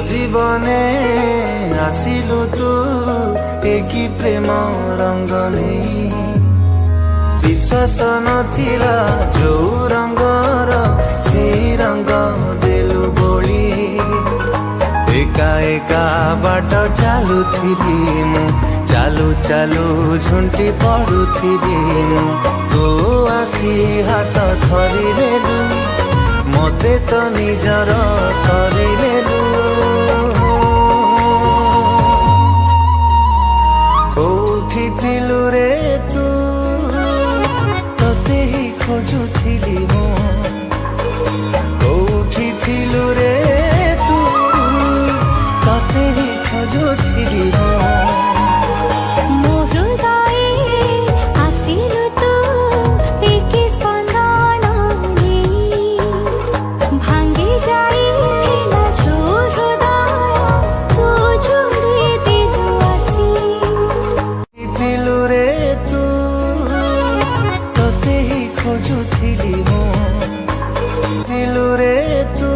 जीवने आसिलु तू एकी प्रेम रंग नहीं विश्वास नथिला जो रंगर से रंग देलु बोली एका एका बाट चालुथिबी मु चालू चालू झुंटी पड़ुथिबी मु तू आसी हाथ धरिलेलु मते तो निजर करिलेलु कोठी थिलु रे तू तते ही खोजुथिली मु कोठी थिलु रे तू तते ही खोजुथिली मु खोजुथिली मु थिलु रे तू